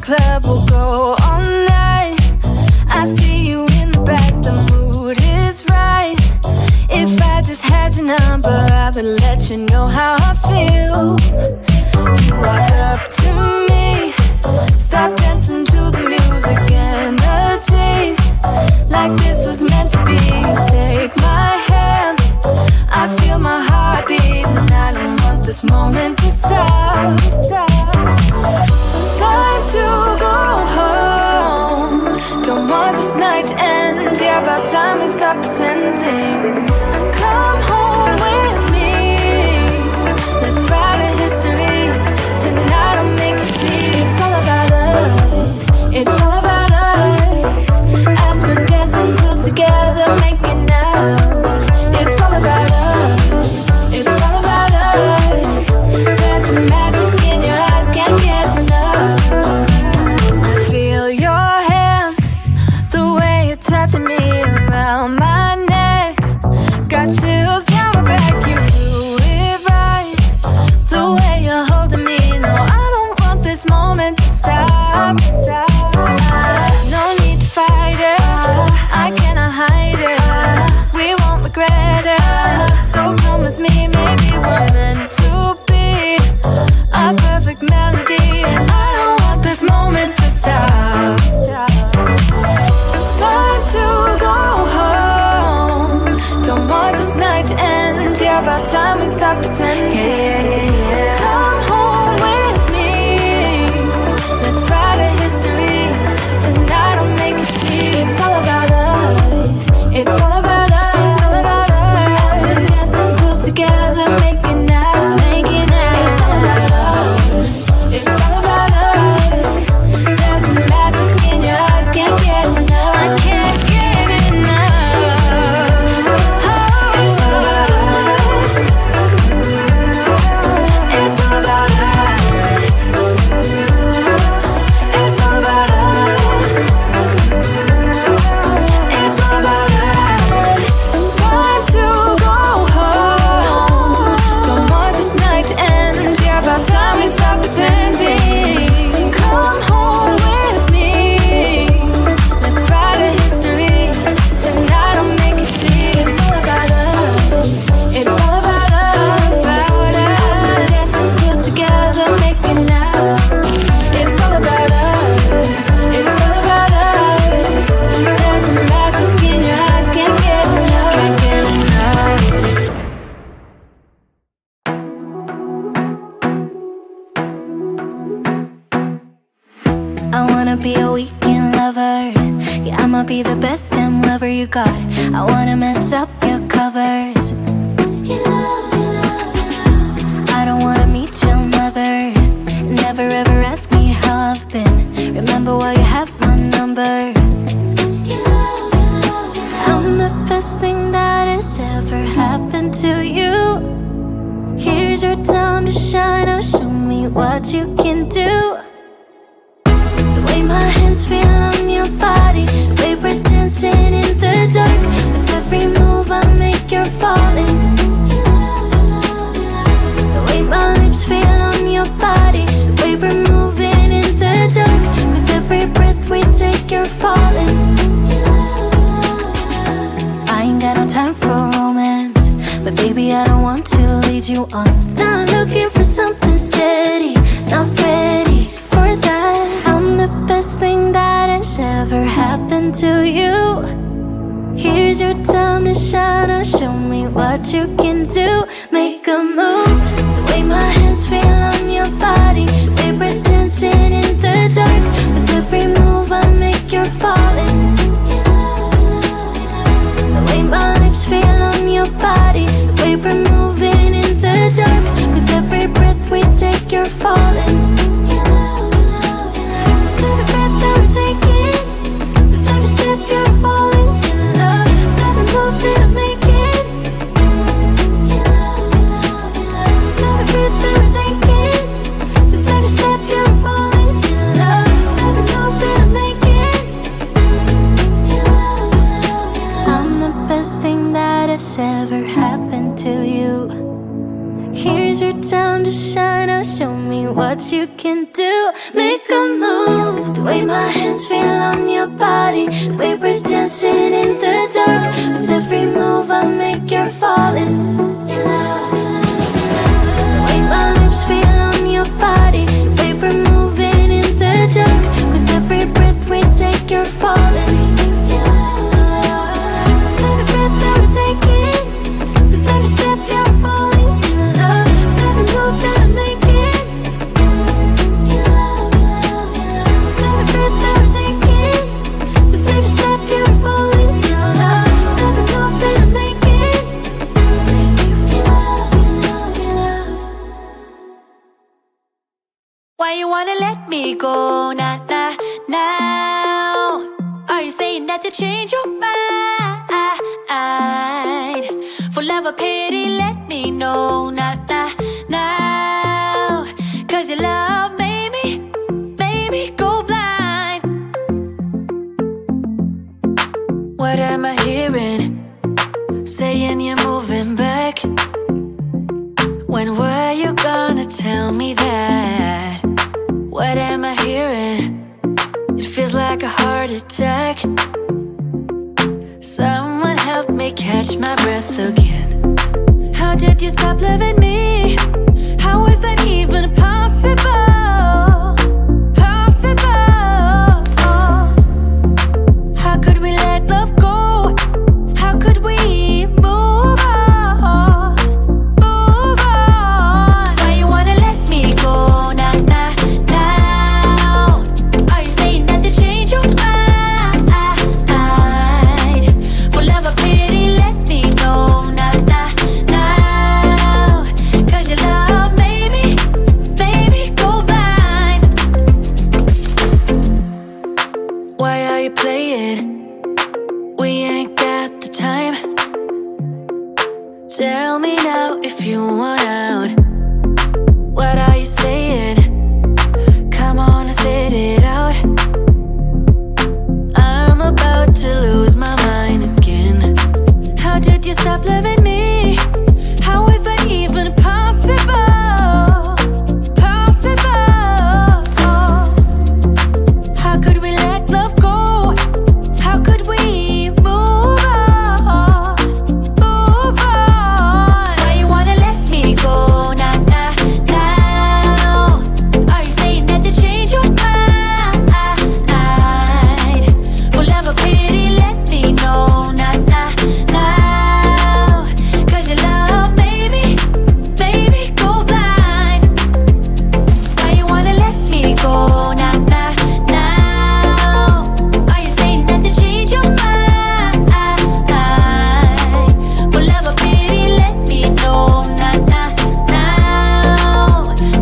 club, we'll go all night. I see you in the back, the mood is right. If I just had your number, I would let you know how I feel. You walk up to me, start dancing to the music, energies like this was meant to be. Take my hand, I feel my heart beat, and I don't want this moment to stop. Time to go home, don't want this night to end. Yeah, about time we stop pretending. Come home with me, let's write a history. Tonight I'll make you see. It's all about us, it's all about us. As we're dancing close together, making out. It's all about us, it's all about us. There's some magic in your eyes, can't get enough. Feel your hands, the way you're touching me around my neck. Got chills down my back, you do it right. The way you're holding me, no, I don't want this moment to stop. No need to fight it, I cannot hide it. We won't regret it, so come with me, maybe we're meant to be. A perfect melody, and I don't want this moment to stop. Time to go home, don't want this night to end. Yeah, about time we stop pretending. Come home with me, let's write a history. Tonight I'll make you see. It's all about us, it's all about us, it's all about us. As we're dancing close together, making out, making out. It's all about us, it's all about us. There's some magic in your eyes, can't get enough. I can't get enough. Oh, it's all about us, it's all about us. It's all about us, it's all about us. Time to go home, don't want this night to end. Yeah, about time we stop pretending. Come home with me, let's write a history. Tonight I'll make you see. It's all about us, it's all about us. As we're dancing close together, making out. It's all about us, it's all about us. There's a magic in your eyes, can't get enough, can't get enough. I wanna be a weekend lover. Yeah, I'ma be the best damn lover you got. I wanna mess up your covers. I don't wanna meet your mother. Never ever ask me how I've been. Remember why you have my number. I'm the best thing that has ever happened to you. Here's your time to shine. Now show me what you can do. The way my hands feel on your body, the way we're dancing in the dark. With every move I make, you're falling. The way my lips feel on your body, the way we're moving in the dark. With every breath we take, you're falling. I ain't got no time for romance, but baby I don't want to lead you on. Not looking for something steady, not ready for that. I'm the best thing that has ever happened to you. Here's your time to shine. Now show me what you can do. Make a move. The way my hands feel on your body, the way we're dancing in the dark. With every move I make, you're falling. The way my lips feel on your body, the way we're moving in the dark. With every breath we take, you're falling. With every breath that we're taking, with every step you're falling in love. With every move that I'm making, with every breath that we're taking, with every step you're falling in love. With every move that I'm making, I'm the best thing that has ever happened to you. Here's your time to shine. Now show me what you can do. Make a move. The way my hands feel on your body, the way we're dancing in the dark. With every move I make, you're falling in love. The way my lips feel on your body, the way we're moving in the dark. With every breath we take, you're falling in love. With every breath that we're taking, with every step you're falling in love. With every move that I'm making, in love, in love, in love. With every breath that we're taking, with every step you're falling in love. With every move that I'm making, in love, in love, in love. Why you wanna let me go now? Are you saying that you change your mind? For love or pity, let me know now. Cause your love made me go blind. What am I hearing? Saying you're moving back. When were you gonna tell me that? What am I hearing? It feels like a heart attack. Someone help me catch my breath again. How did you stop loving me? How was that even possible? Possible. How could we let love go? How could we move on? Move on. Why you wanna let me go now? Are you saying that you change your mind? For love or pity, let me know now. Cause your love made me go blind. Why are you playing? We ain't got the time. Tell me now if you want out. What are you saying? Come on and spit it out. I'm about to lose my mind again. How did you stop loving me? How is that even possible? Possible. How could we let love go? How could we move on? Move on. Why you wanna let me go now? Are you saying that you change your mind? For love or pity, let me know now. Cause your love made me go blind. Why you wanna let me go now? Are you saying that you change your mind? For love or pity, let me know now.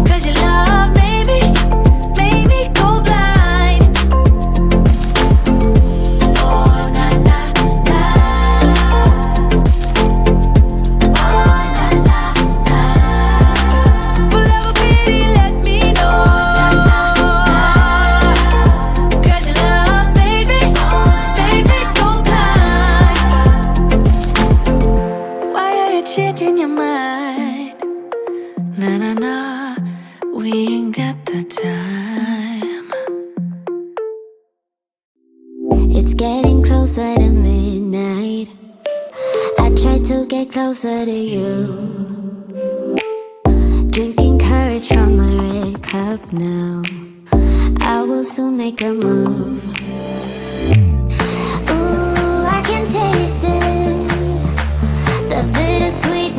Cause your love made me go blind. Oh, na na na. Oh, na na na. For love or pity, let me know. Cause your love made me go blind. Why are you changing your mind? Na, we ain't got the time. It's getting closer to midnight. I try to get closer to you. Drinking courage from my red cup now. I will soon make a move. Ooh, I can taste it. The bittersweet